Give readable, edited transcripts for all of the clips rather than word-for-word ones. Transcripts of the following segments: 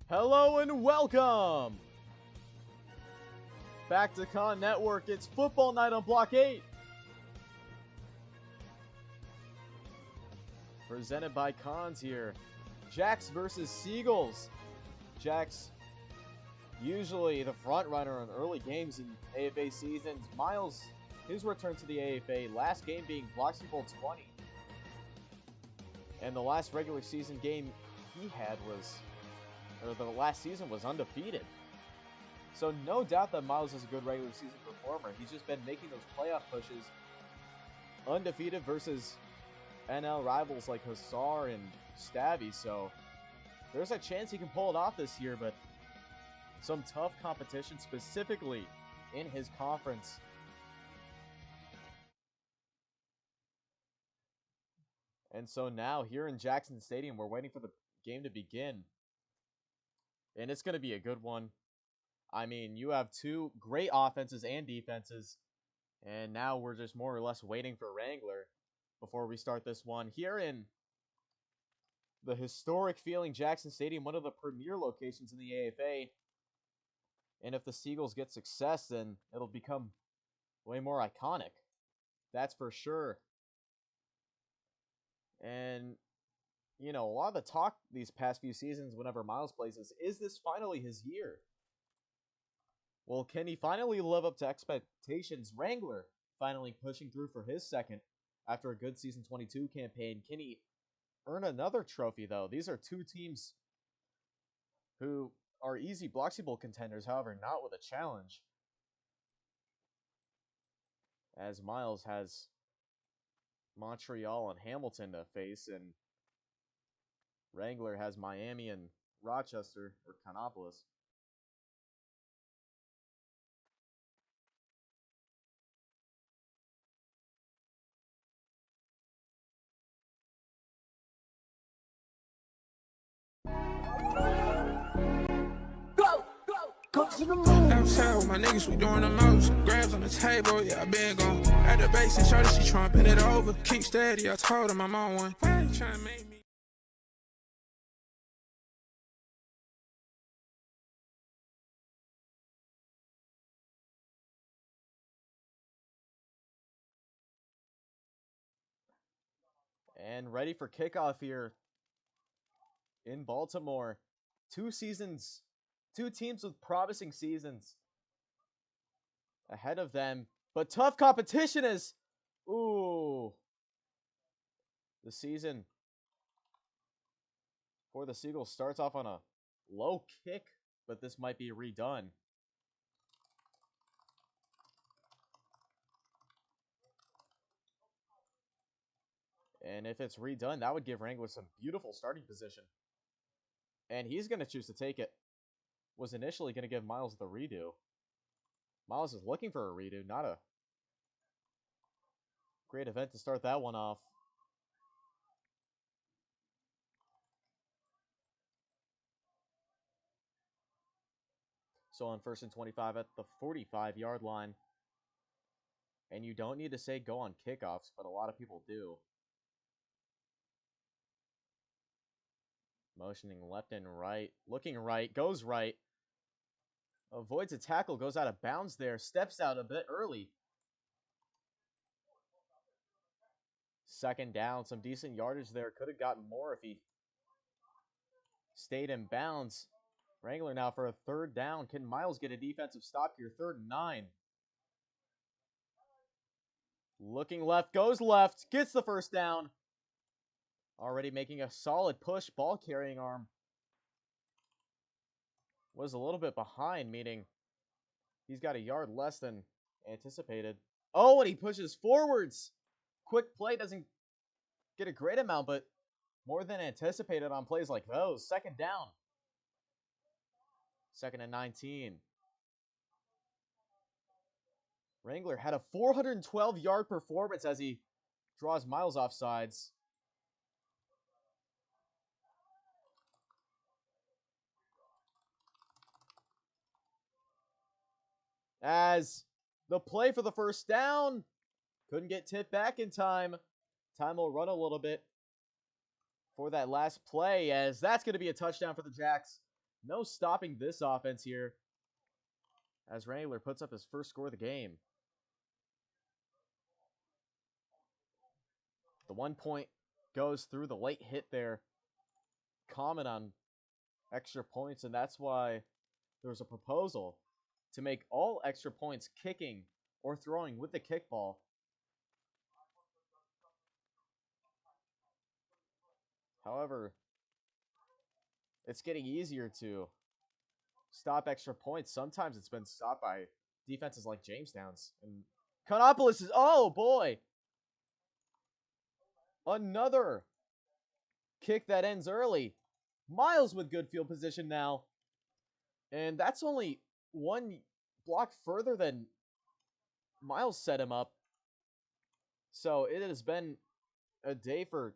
Hello and welcome back to CONNetwork. It's football night on Block 8. Presented by Cons here. Jacks versus Seagulls. Jacks usually the front runner in early games in AFA seasons. Miles, his return to the AFA, last game being Block Bowl 20. And the last regular season game he had the last season was undefeated. So no doubt that Miles is a good regular season performer. He's just been making those playoff pushes undefeated versus NL rivals like Hussar and Stabby. So there's a chance he can pull it off this year, but some tough competition specifically in his conference. And so now here in Jackson Stadium, we're waiting for the game to begin. And it's going to be a good one. I mean, you have two great offenses and defenses. And now we're just more or less waiting for Wrangler before we start this one. Here in the historic feeling Jackson Stadium, one of the premier locations in the AFA. And if the Seagulls get success, then it'll become way more iconic. That's for sure. And you know, a lot of the talk these past few seasons whenever Miles plays is this finally his year? Well, can he finally live up to expectations? Wrangler finally pushing through for his second after a good season 22 campaign. Can he earn another trophy, though? These are two teams who are easy Bloxy Bowl contenders, however, not with a challenge. As Miles has Montreal and Hamilton to face, and Wrangler has Miami and Rochester, or Conopolis. Outside with my niggas, we doing the most. Grabs on the table, yeah, I been gone. At the base and shorty, she trumping it over. Keep steady, I told him I'm on one. Why you trying to make me? And ready for kickoff here in Baltimore. Two teams with promising seasons ahead of them. But tough competition is... Ooh. The season for the Seagulls starts off on a low kick, but this might be redone. And if it's redone, that would give Wrangler some beautiful starting position. And he's going to choose to take it. Was initially going to give Miles the redo. Miles is looking for a redo, not a great event to start that one off. So on 1st and 25 at the 45-yard line. And you don't need to say go on kickoffs, but a lot of people do. Motioning left and right. Looking right. Goes right. Avoids a tackle. Goes out of bounds there. Steps out a bit early. Second down. Some decent yardage there. Could have gotten more if he stayed in bounds. Wrangler now for a third down. Can Miles get a defensive stop here? 3rd and 9. Looking left. Goes left. Gets the first down. Already making a solid push. Ball carrying arm was a little bit behind, meaning he's got a yard less than anticipated. Oh, and he pushes forwards. Quick play doesn't get a great amount, but more than anticipated on plays like those. Second down. 2nd and 19. Wrangler had a 412-yard performance as he draws Miles off sides. As the play for the first down couldn't get tipped back in time. Time will run a little bit for that last play, as that's going to be a touchdown for the Jacks. No stopping this offense here as Wrangler puts up his first score of the game. The 1 point goes through the late hit there. Common on extra points, and that's why there was a proposal to make all extra points kicking or throwing with the kickball. However, it's getting easier to stop extra points. Sometimes it's been stopped by defenses like Jamestown's. And Konopolis is, oh boy! Another kick that ends early. Miles with good field position now. And that's only one block further than Miles set him up. So it has been a day for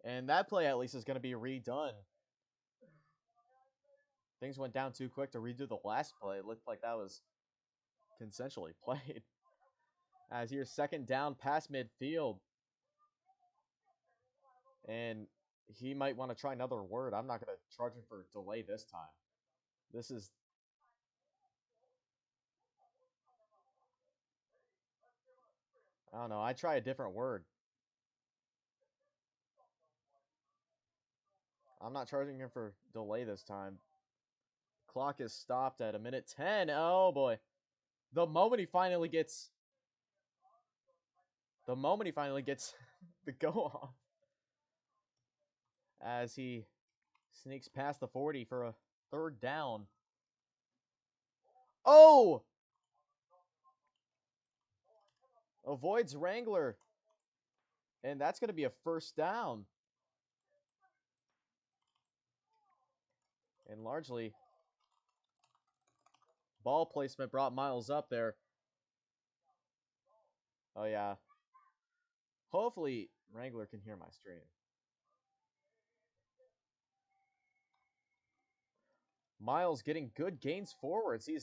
and that play at least is going to be redone. Things went down too quick to redo the last play. It looked like that was consensually played. As here's second down past midfield. And he might want to try another word. I'm not going to charge him for delay this time. This is... I don't know. I try a different word. I'm not charging him for delay this time. Clock is stopped at 1:10. Oh, boy. The moment he finally gets... the go off. As he sneaks past the 40 for a third down. Oh! Avoids Wrangler. And that's going to be a first down. And largely, ball placement brought Miles up there. Oh, yeah. Hopefully, Wrangler can hear my stream. Miles getting good gains forwards. He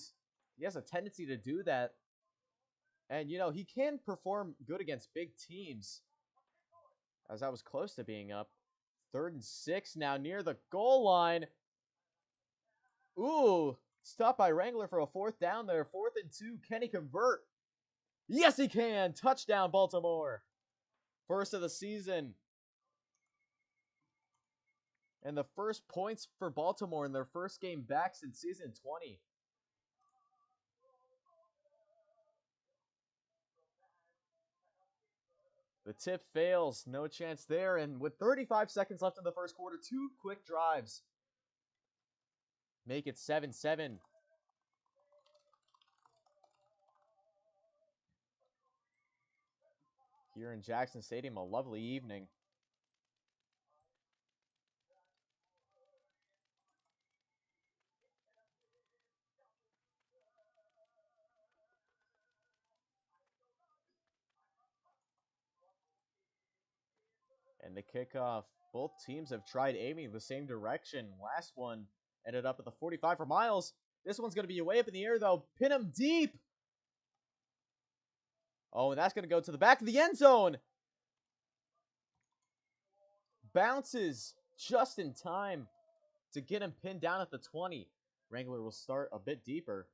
has a tendency to do that. And, you know, he can perform good against big teams. As I was close to being up. 3rd and 6 now near the goal line. Ooh, stopped by Wrangler for a 4th down there. 4th and 2. Can he convert? Yes, he can. Touchdown, Baltimore. First of the season. And the first points for Baltimore in their first game back since season 20. The tip fails. No chance there. And with 35 seconds left in the first quarter, 2 quick drives make it 7-7. Here in Jackson Stadium, a lovely evening. And the kickoff, both teams have tried aiming the same direction. Last one ended up at the 45 for Miles. This one's going to be way up in the air, though. Pin him deep. Oh, and that's going to go to the back of the end zone. Bounces just in time to get him pinned down at the 20. Wrangler will start a bit deeper.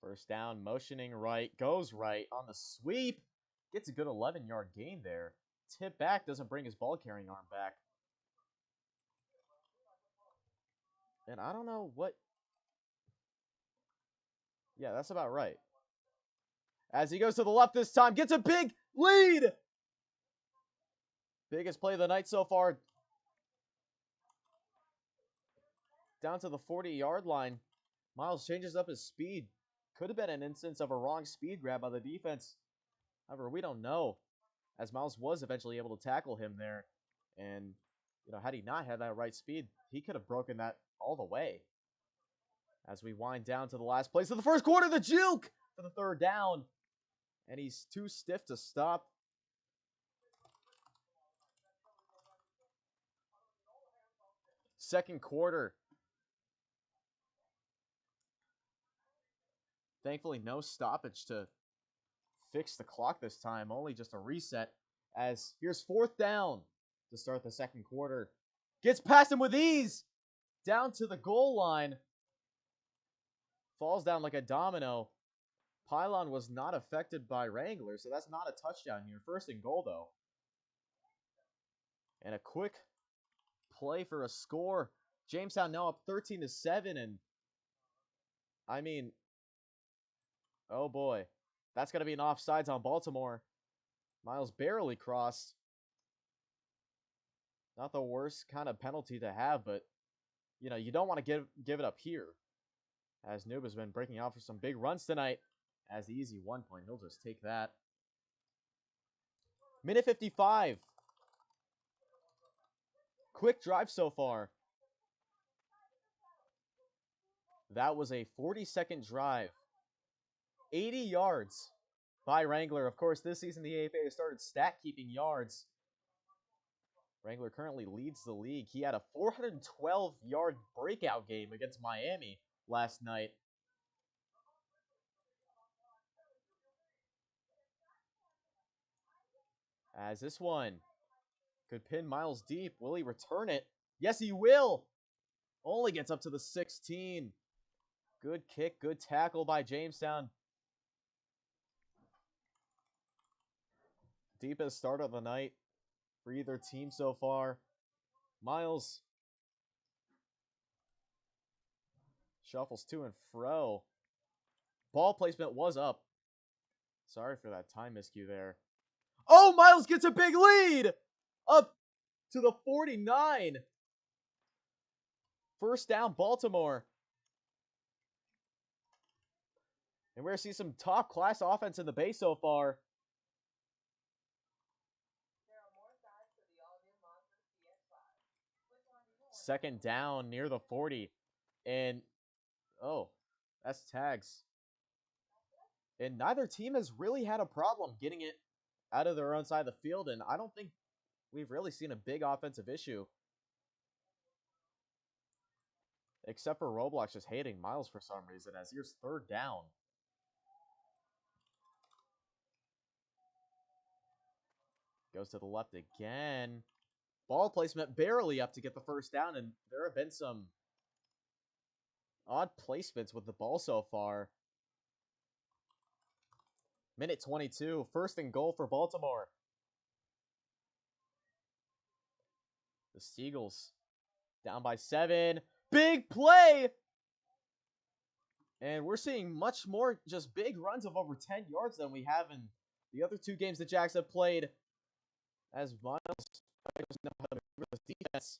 First down, motioning right, goes right on the sweep. Gets a good 11-yard gain there. Tip back, doesn't bring his ball-carrying arm back. And I don't know what... Yeah, that's about right. As he goes to the left this time, gets a big lead! Biggest play of the night so far. Down to the 40-yard line. Miles changes up his speed. Could have been an instance of a wrong speed grab by the defense. However, we don't know, as Miles was eventually able to tackle him there. And, you know, had he not had that right speed, he could have broken that all the way. As we wind down to the last place of the first quarter, the juke for the 3rd down. And he's too stiff to stop. Second quarter. Thankfully, no stoppage to fix the clock this time, only just a reset. As here's 4th down to start the second quarter. Gets past him with ease! Down to the goal line. Falls down like a domino. Pylon was not affected by Wrangler, so that's not a touchdown here. 1st and goal, though. And a quick play for a score. Jamestown now up 13-7, and I mean, oh boy. That's going to be an offsides on Baltimore. Miles barely crossed. Not the worst kind of penalty to have, but, you know, you don't want to give it up here. As Noob has been breaking out for some big runs tonight. As the easy 1 point, he'll just take that. Minute 55. Quick drive so far. That was a 40-second drive. 80 yards by Wrangler. Of course, this season the AFA has started stat-keeping yards. Wrangler currently leads the league. He had a 412-yard breakout game against Miami last night. As this one could pin Miles deep. Will he return it? Yes, he will. Only gets up to the 16. Good kick, good tackle by Jamestown. Deepest start of the night for either team so far. Miles shuffles to and fro. Ball placement was up. Sorry for that time miscue there. Oh, Miles gets a big lead! Up to the 49. 1st down, Baltimore. And we're going to see some top-class offense in the base so far. Second down near the 40. And, oh, that's tags. And neither team has really had a problem getting it out of their own side of the field. And I don't think we've really seen a big offensive issue. Except for Roblox just hating Miles for some reason, as here's 3rd down. Goes to the left again. Ball placement barely up to get the 1st down, and there have been some odd placements with the ball so far. Minute 22, 1st and goal for Baltimore. The Seagulls down by 7. Big play! And we're seeing much more just big runs of over 10 yards than we have in the other 2 games the Jacks have played. As Miles knows how to maneuver this defense.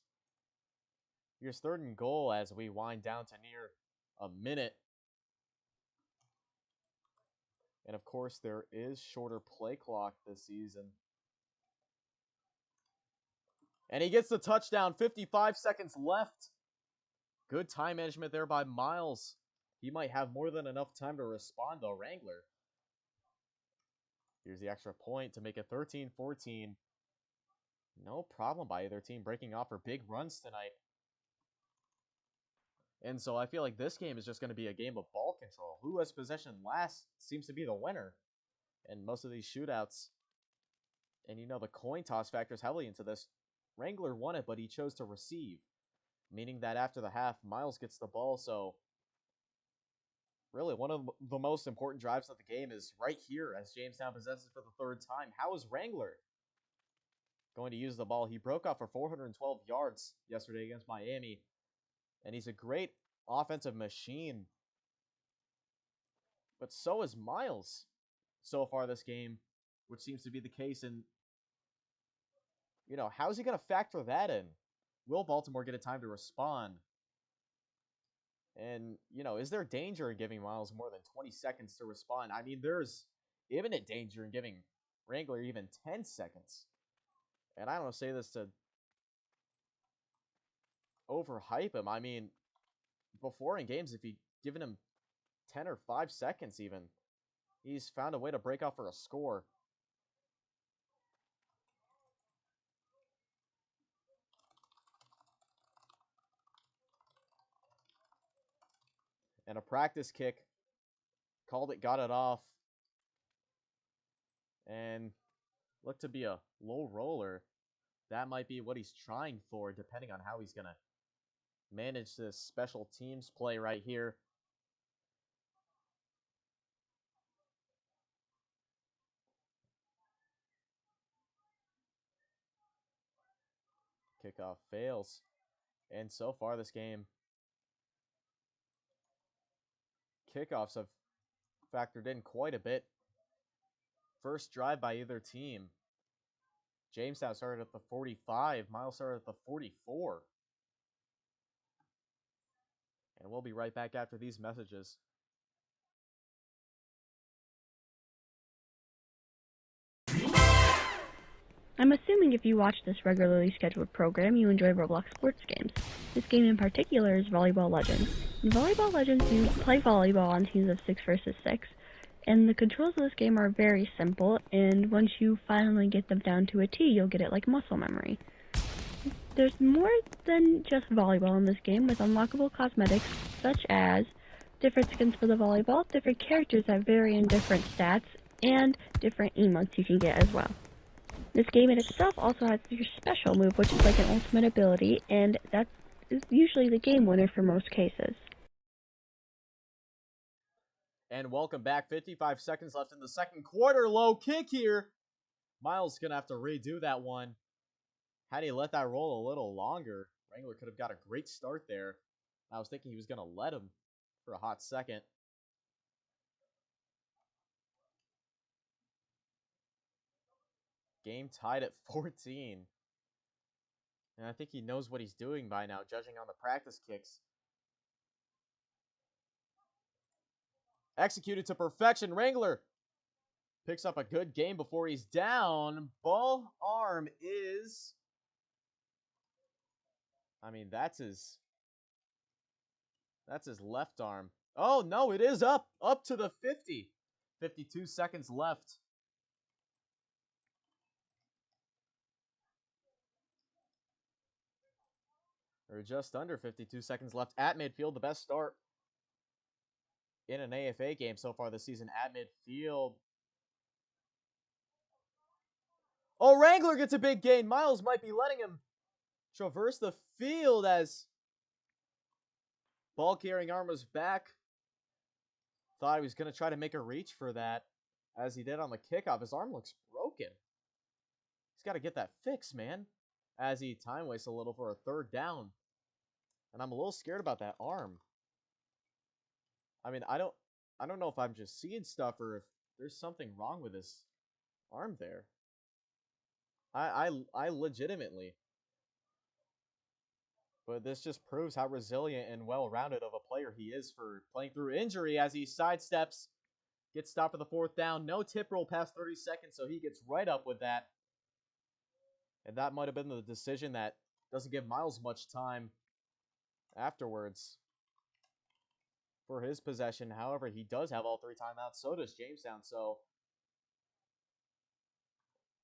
Here's 3rd and goal as we wind down to near a minute. And of course, there is shorter play clock this season. And he gets the touchdown, 55 seconds left. Good time management there by Miles. He might have more than enough time to respond, though, Wrangler. Here's the extra point to make it 13-14. No problem by either team breaking off for big runs tonight. And so I feel like this game is just going to be a game of ball control. Who has possession last seems to be the winner in most of these shootouts. And you know, the coin toss factors heavily into this. Wrangler won it, but he chose to receive. Meaning that after the half, Miles gets the ball. So really, one of the most important drives of the game is right here as Jamestown possesses for the 3rd time. How is Wrangler going to use the ball? He broke off for 412 yards yesterday against Miami. And he's a great offensive machine. But so is Miles so far this game, which seems to be the case. And, you know, how is he going to factor that in? Will Baltimore get a time to respond? And, you know, is there danger in giving Miles more than 20 seconds to respond? I mean, there's imminent danger in giving Wrangler even 10 seconds. And I don't say this to overhype him. I mean, before in games, if you'd given him 10 or 5 seconds even, he's found a way to break out for a score. And a practice kick Called it, got it off. And looked to be a low roller. That might be what he's trying for, depending on how he's going to manage this special teams play right here. Kickoff fails. And so far this game, kickoffs have factored in quite a bit. First drive by either team. Jamestown started at the 45. Miles started at the 44. And we'll be right back after these messages. I'm assuming if you watch this regularly scheduled program, you enjoy Roblox sports games. This game in particular is Volleyball Legends. In Volleyball Legends, you play volleyball on teams of 6 versus 6, and the controls of this game are very simple, and once you finally get them down to a T, you'll get it like muscle memory. There's more than just volleyball in this game, with unlockable cosmetics such as different skins for the volleyball, different characters that vary in different stats, and different emotes you can get as well. This game in itself also has your special move, which is like an ultimate ability, and that is usually the game winner for most cases. And welcome back. 55 seconds left in the second quarter. Low kick here. Miles going to have to redo that one. Had he let that roll a little longer, Wrangler could have got a great start there. I was thinking he was going to let him for a hot second. Game tied at 14. And I think he knows what he's doing by now, judging on the practice kicks. Executed to perfection. Wrangler picks up a good game before he's down. Ball arm is... I mean, that's his left arm. Oh, no, it is up to the 50. 52 seconds left. Or just under 52 seconds left at midfield. The best start in an AFA game so far this season at midfield. Oh, Wrangler gets a big gain. Miles might be letting him traverse the field as ball carrying arm was back. Thought he was going to try to make a reach for that as he did on the kickoff. His arm looks broken. He's got to get that fixed, man. As he time wastes a little for a third down. And I'm a little scared about that arm. I mean, I don't know if I'm just seeing stuff or if there's something wrong with his arm there. I legitimately. But this just proves how resilient and well-rounded of a player he is for playing through injury as he sidesteps, gets stopped for the fourth down. No tip roll past 30 seconds, so he gets right up with that. And that might have been the decision that doesn't give Miles much time afterwards for his possession. However, he does have all 3 timeouts. So does Jamestown. So,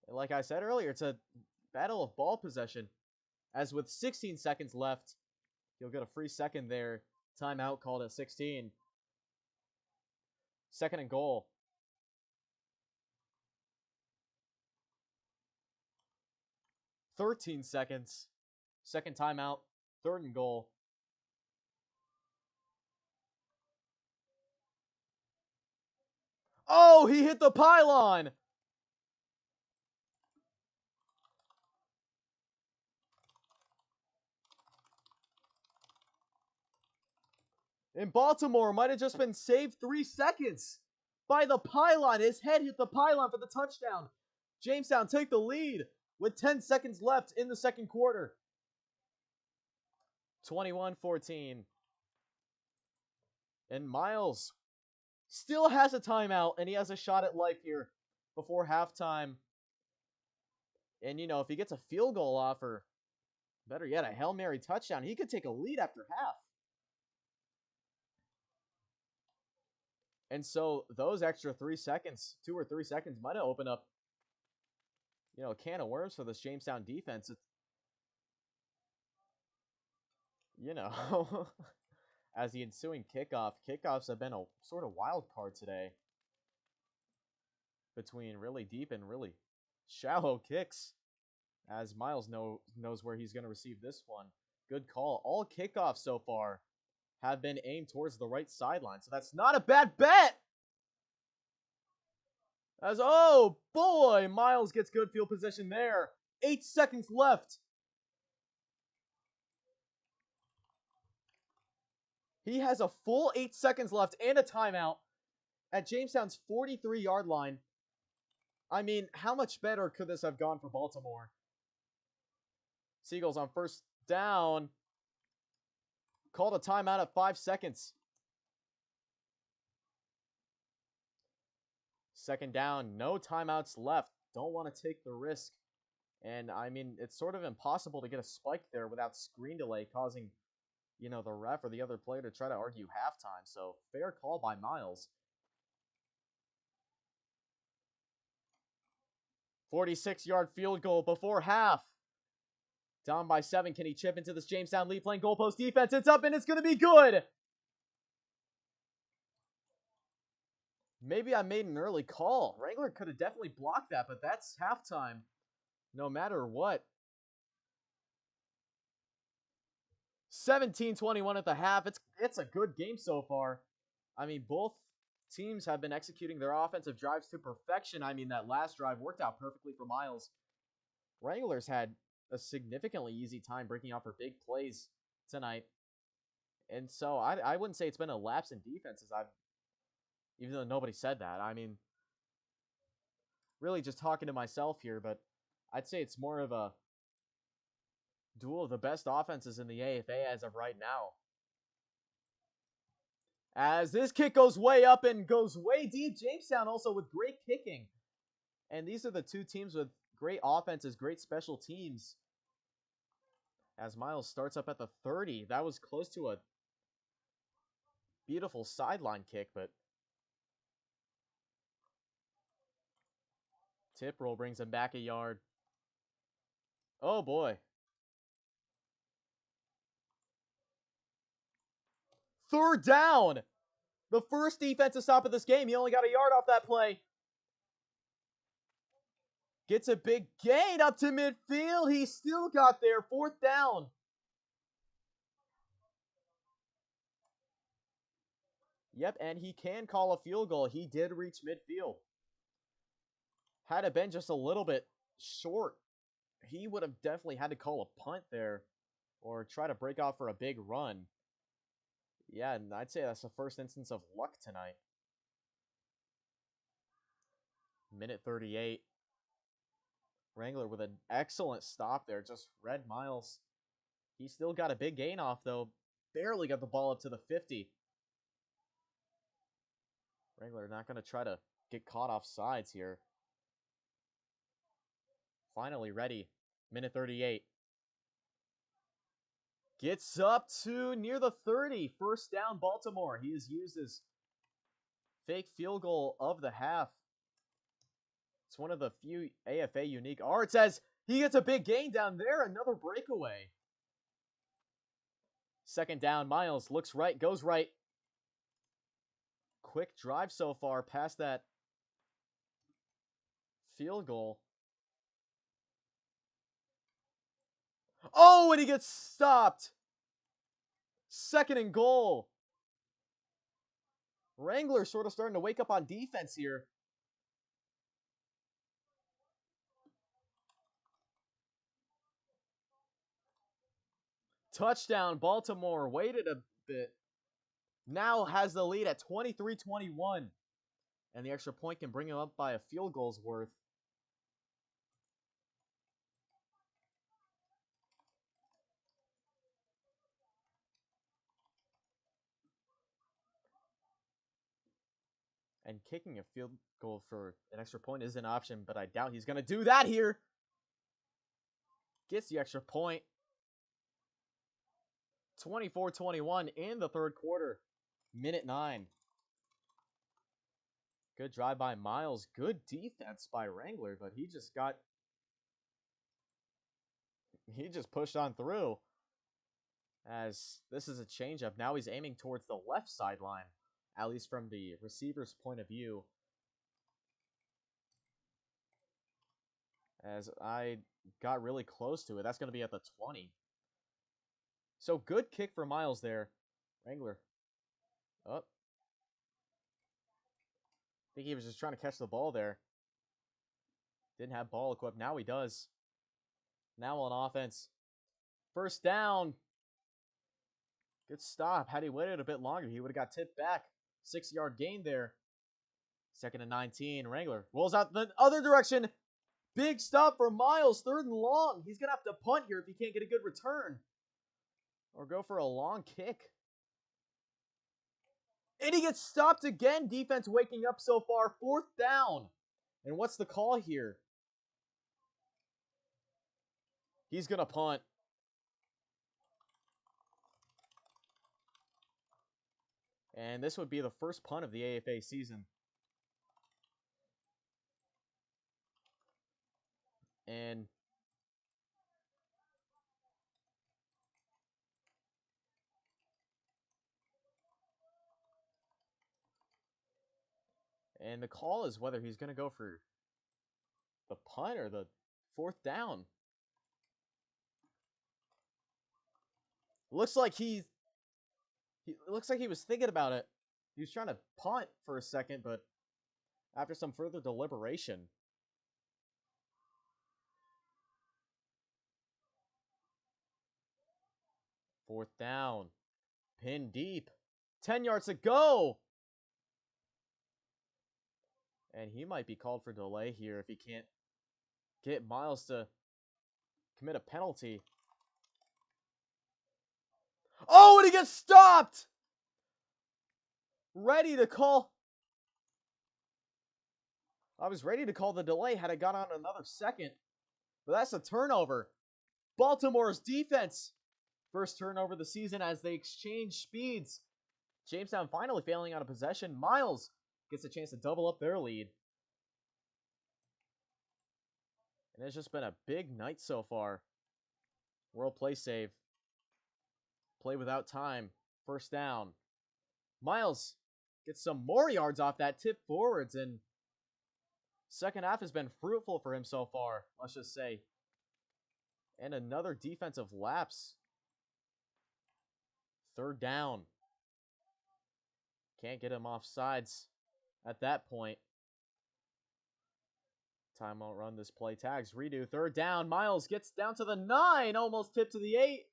like I said earlier, it's a battle of ball possession. As with 16 seconds left, he'll get a free second there. Timeout called at 16. Second and goal. $13 seconds. Second timeout. Third and goal. Oh, he hit the pylon. And Baltimore might have just been saved 3 seconds by the pylon. His head hit the pylon for the touchdown. Jamestown take the lead with 10 seconds left in the second quarter. 21-14. And Miles still has a timeout, and he has a shot at life here before halftime. And, you know, if he gets a field goal off, or better yet, a Hail Mary touchdown, he could take a lead after half. And so those extra 3 seconds, 2 or 3 seconds, might have opened up, you know, a can of worms for this Jamestown defense. You know, as the ensuing kickoff. Kickoffs have been a sort of wild card today between really deep and really shallow kicks, as Miles knows where he's going to receive this one. Good call. All kickoffs so far have been aimed towards the right sideline, so that's not a bad bet. As, oh boy, Miles gets good field position there. 8 seconds left. He has a full 8 seconds left and a timeout at Jamestown's 43-yard line. I mean, how much better could this have gone for Baltimore? Seagulls on first down. Called a timeout at 5 seconds. Second down, no timeouts left. Don't want to take the risk. And, I mean, it's sort of impossible to get a spike there without screen delay causing, you know, the ref or the other player to try to argue halftime. So, fair call by Miles. 46-yard field goal before half. Down by 7. Can he chip into this Jamestown lead playing goalpost defense? It's up and it's going to be good. Maybe I made an early call. Wrangler could have definitely blocked that, but that's halftime no matter what. 17-21 at the half. It's a good game so far. I mean, both teams have been executing their offensive drives to perfection. I mean, that last drive worked out perfectly for Miles. Wranglers had a significantly easy time breaking out for big plays tonight. And so I wouldn't say it's been a lapse in defenses. Even though nobody said that. I mean, really just talking to myself here, but I'd say it's more of a duel of the best offenses in the AFA as of right now. As this kick goes way up and goes way deep, Jamestown also with great kicking. And these are the two teams with great offenses, great special teams. As Miles starts up at the 30, that was close to a beautiful sideline kick, but tip roll brings him back a yard. Oh boy. Third down. The first defensive stop of this game. He only got a yard off that play. Gets a big gain up to midfield. He still got there. Fourth down. Yep, and he can call a field goal. He did reach midfield. Had it been just a little bit short, he would have definitely had to call a punt there or try to break off for a big run. Yeah, and I'd say that's the first instance of luck tonight. Minute 38. Wrangler with an excellent stop there. Just read Miles. He still got a big gain off, though. Barely got the ball up to the 50. Wrangler not going to try to get caught off sides here. Finally ready. Minute 38. Gets up to near the 30. First down, Baltimore. He has used his fake field goal of the half. It's one of the few AFA unique arts as he gets a big gain down there. Another breakaway. Second down, Miles looks right, goes right. Quick drive so far past that field goal. Oh, and he gets stopped. Second and goal. Wrangler sort of starting to wake up on defense here. Touchdown, Baltimore. Waited a bit. Now has the lead at 23-21. And the extra point can bring him up by a field goal's worth. And kicking a field goal for an extra point is an option, but I doubt he's going to do that here. Gets the extra point. 24-21 in the third quarter. Minute 9. Good drive by Miles. Good defense by Wrangler, but he just pushed on through. As this is a changeup. Now he's aiming towards the left sideline, at least from the receiver's point of view. As I got really close to it. That's going to be at the 20. So good kick for Miles there. Wrangler. Oh. I think he was just trying to catch the ball there. Didn't have ball equipped. Now he does. Now on offense. First down. Good stop. Had he waited a bit longer, he would have got tipped back. 6-yard gain there. 2nd and 19. Wrangler rolls out the other direction. Big stop for Miles. 3rd and long. He's going to have to punt here if he can't get a good return. Or go for a long kick. And he gets stopped again. Defense waking up so far. 4th down. And what's the call here? He's going to punt. And this would be the first punt of the AFA season. And the call is whether he's going to go for the punt or the 4th down. Looks like he was thinking about it. He was trying to punt for a second, but after some further deliberation. 4th down. Pin deep. 10 yards to go. And he might be called for delay here if he can't get Miles to commit a penalty. Oh, and he gets stopped! Ready to call. I was ready to call the delay had it gone on another second. But that's a turnover. Baltimore's defense. First turnover of the season as they exchange speeds. Jamestown finally failing out of possession. Miles gets a chance to double up their lead. And it's just been a big night so far. World play save. Play without time. First down. Miles gets some more yards off that tip forwards, and second half has been fruitful for him so far, let's just say. And another defensive lapse. 3rd down. Can't get him off sides at that point. Timeout run this play. Tags redo. 3rd down. Miles gets down to the 9. Almost tipped to the 8.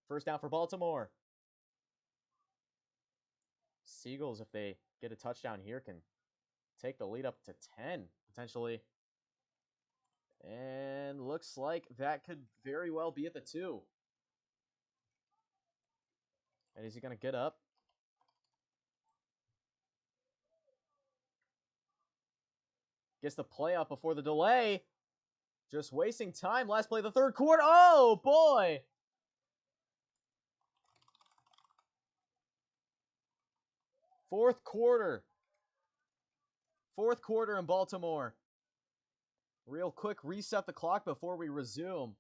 First down for Baltimore. Seagulls, if they get a touchdown here, can take the lead up to 10, potentially. And looks like that could very well be at the 2. And is he going to get up? Gets the play up before the delay. Just wasting time. Last play of the 3rd quarter. Oh, boy. Fourth quarter in Baltimore. Real quick, reset the clock before we resume.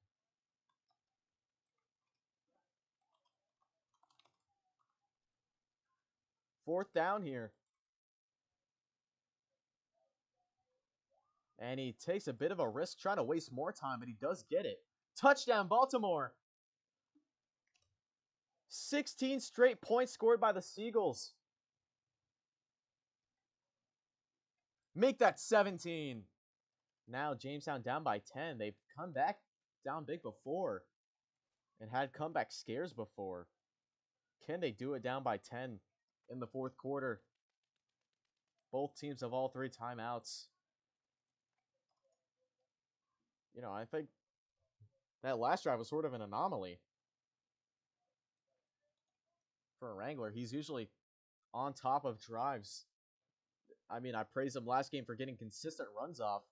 Fourth down here. And he takes a bit of a risk trying to waste more time, but he does get it. Touchdown, Baltimore. 16 straight points scored by the Seagulls. Make that 17. Now Jamestown down by 10. They've come back down big before and had comeback scares before. Can they do it down by 10 in the 4th quarter? Both teams have all 3 timeouts. You know, I think that last drive was sort of an anomaly for a Wrangler. He's usually on top of drives. I mean, I praised him last game for getting consistent runs off.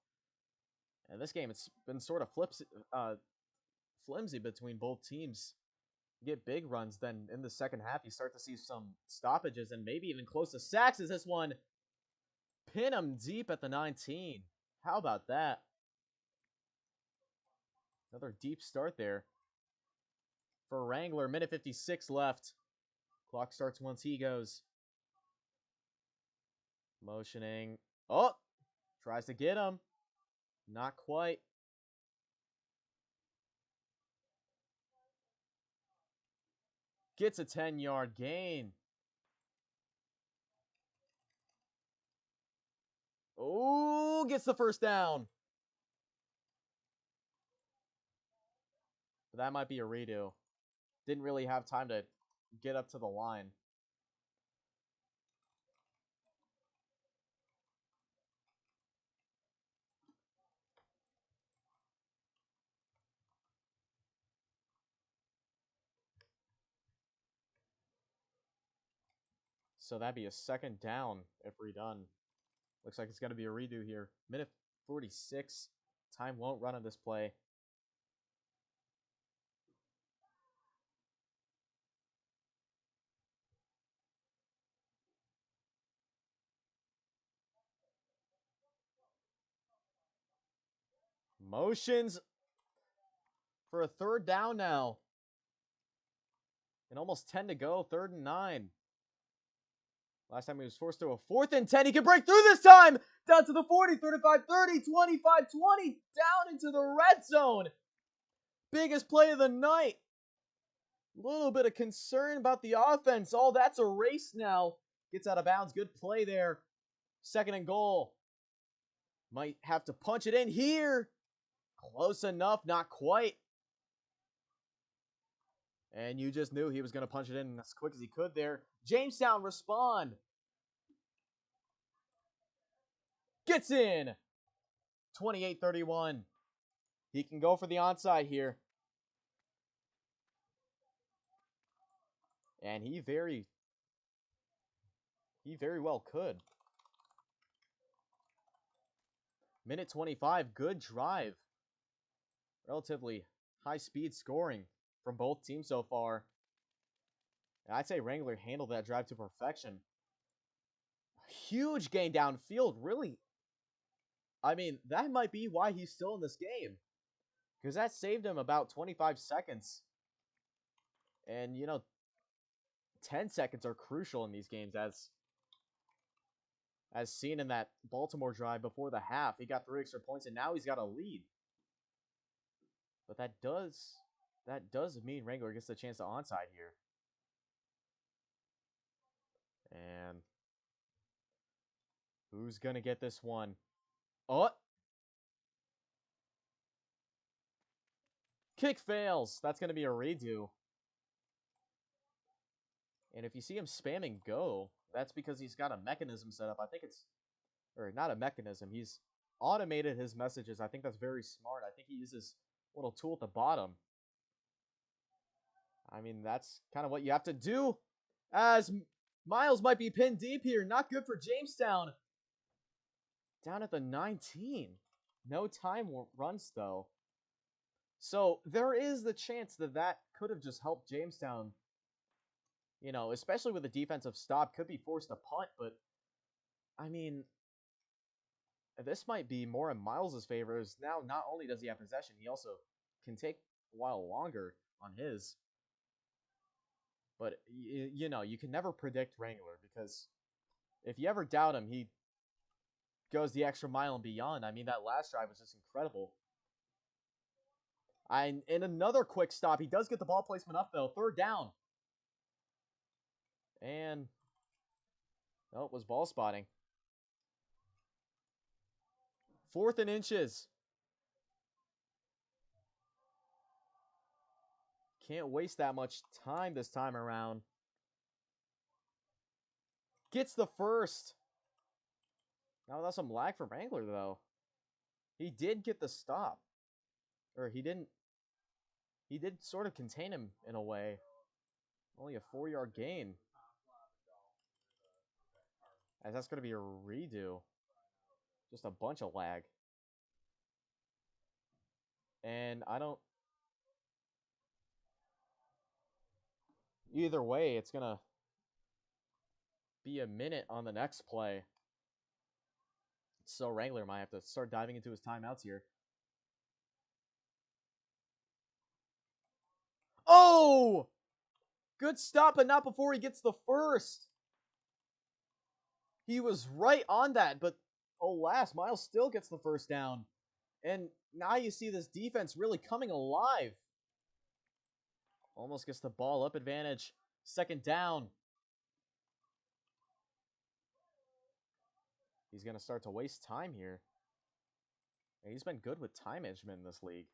And this game, it's been sort of flimsy between both teams. You get big runs, then in the second half, you start to see some stoppages and maybe even close to sacks as this one pin him deep at the 19. How about that? Another deep start there. for Wrangler. Minute 56 left. Clock starts once he goes. Motioning. Oh! Tries to get him. Not quite. Gets a 10-yard gain. Oh, gets the first down. But that might be a redo. Didn't really have time to get up to the line. So that'd be a second down if redone. Looks like it's going to be a redo here. Minute 46. Time won't run on this play. Motions for a third down now. And almost 10 to go. 3rd and 9. Last time he was forced to a 4th and 10. He can break through this time. Down to the 40, 35, 30, 25, 20. Down into the red zone. Biggest play of the night. A little bit of concern about the offense. Oh, that's a race now. Gets out of bounds. Good play there. 2nd and goal. Might have to punch it in here. Close enough. Not quite. And you just knew he was going to punch it in as quick as he could there. Jamestown respond. Gets in. 28-31. He can go for the onside here. And he very well could. Minute 25, good drive. Relatively high-speed scoring from both teams so far. And I'd say Wrangler handled that drive to perfection. Huge gain downfield, really. I mean, that might be why he's still in this game. Because that saved him about 25 seconds. And, 10 seconds are crucial in these games, as seen in that Baltimore drive before the half. He got 3 extra points, and now he's got a lead. But that does mean Wrangler gets the chance to onside here. And who's going to get this one? Oh! Kick fails. That's going to be a redo. And if you see him spamming go, that's because he's got a mechanism set up. I think it's, or not a mechanism, he's automated his messages. I think that's very smart. I think he uses a little tool at the bottom. I mean, that's kind of what you have to do, as Miles might be pinned deep here. Not good for Jamestown. Down at the 19. No time runs, though. So there is the chance that could have just helped Jamestown, especially with a defensive stop. Could be forced to punt, but, I mean, this might be more in Miles' favor, as now not only does he have possession, he also can take a while longer on his. But, you can never predict Wrangler, because if you ever doubt him, he goes the extra mile and beyond. I mean, that last drive was just incredible. And in another quick stop, he does get the ball placement up, though. 3rd down. And, oh, it was ball spotting. 4th and inches. Can't waste that much time this time around. Gets the first. Now that's some lag from Wrangler, though. He did get the stop. Or he didn't. He did sort of contain him in a way. Only a 4-yard gain. As that's going to be a redo. Just a bunch of lag. And I don't... Either way, it's going to be a minute on the next play. So Wrangler might have to start diving into his timeouts here. Oh! Good stop, but not before he gets the first. He was right on that, but alas, Miles still gets the first down. And now you see this defense really coming alive. Almost gets the ball up advantage. Second down. He's going to start to waste time here. And he's been good with time management in this league.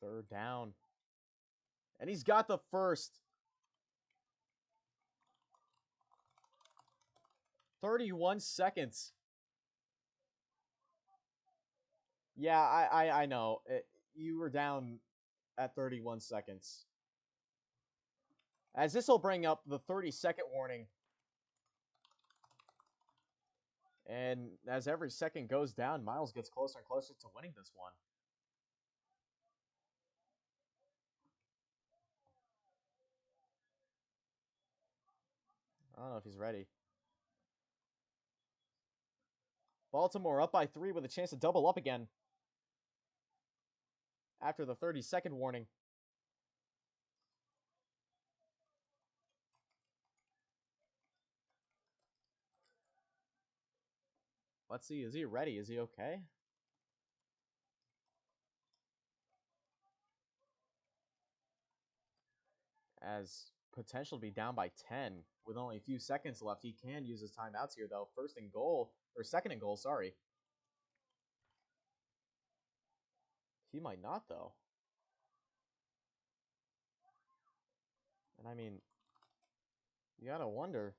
Third down. And he's got the first. 31 seconds. Yeah, I know. You were down at 31 seconds. As this will bring up the 30-second warning. And as every second goes down, Miles gets closer and closer to winning this one. I don't know if he's ready. Baltimore up by 3 with a chance to double up again. After the 30-second warning. Let's see, is he ready? Is he okay? As potential to be down by 10 with only a few seconds left. He can use his timeouts here, though. First and goal, or second and goal, sorry. He might not, though. And I mean, you gotta wonder.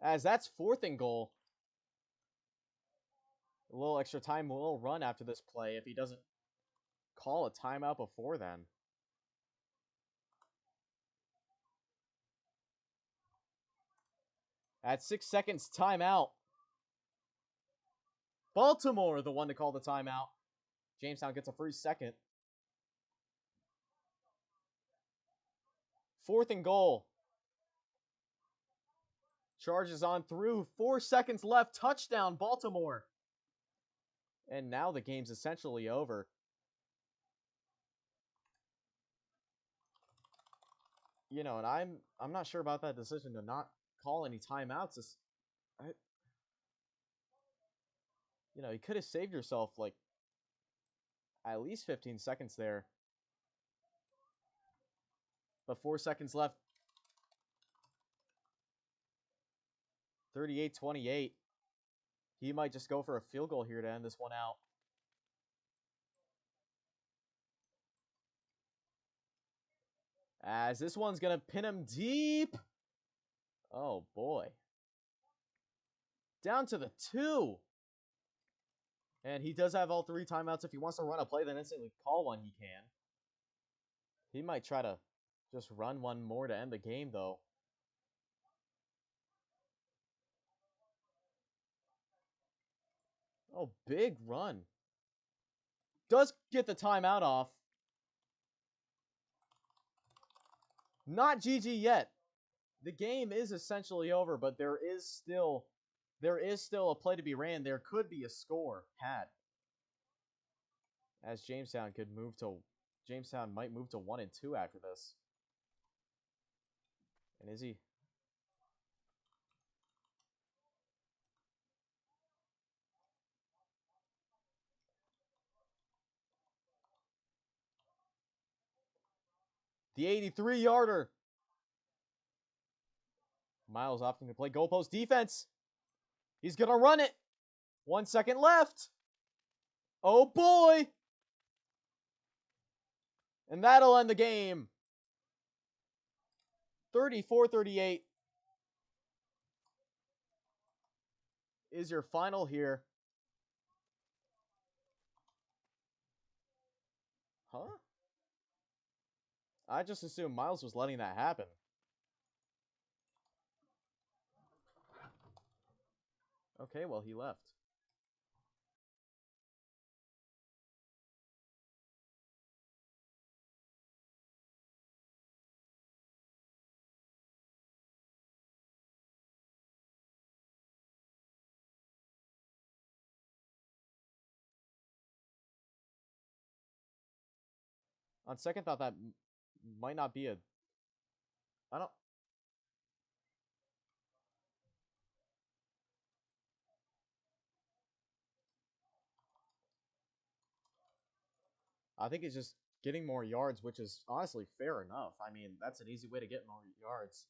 As that's fourth and goal. A little extra time will run after this play if he doesn't call a timeout before then. At 6 seconds, timeout. Baltimore, the one to call the timeout. Jamestown gets a free second. Fourth and goal. Charges on through. 4 seconds left. Touchdown, Baltimore. And now the game's essentially over. You know, and I'm not sure about that decision to not call any timeouts. You know, you could have saved yourself like at least 15 seconds there. But 4 seconds left. 38-28. He might just go for a field goal here to end this one out. As this one's going to pin him deep. Oh, boy. Down to the 2. And he does have all 3 timeouts. If he wants to run a play, then instantly call one, he can. He might try to just run one more to end the game, though. Oh, big run. Does get the timeout off. Not GG yet. The game is essentially over, but there is still a play to be ran. There could be a score had. As Jamestown might move to 1 and 2 after this. And is he? The 83-yarder. Miles opting to play goalpost defense. He's going to run it. 1 second left. Oh, boy. And that'll end the game. 34-38 is your final here. Huh? I just assumed Miles was letting that happen. Okay, well, he left. On second thought, that might not be a... I don't... I think it's just getting more yards, which is honestly fair enough. I mean, that's an easy way to get more yards.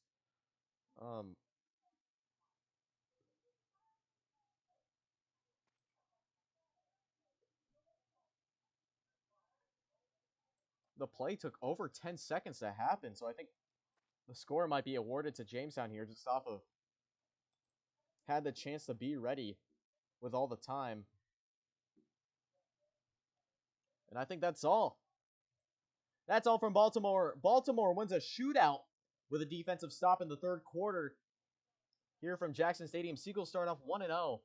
The play took over 10 seconds to happen, so I think the score might be awarded to Jamestown here just off of had the chance to be ready with all the time. And I think that's all. That's all from Baltimore. Baltimore wins a shootout with a defensive stop in the third quarter. Here from Jackson Stadium, Seagulls start off 1-0.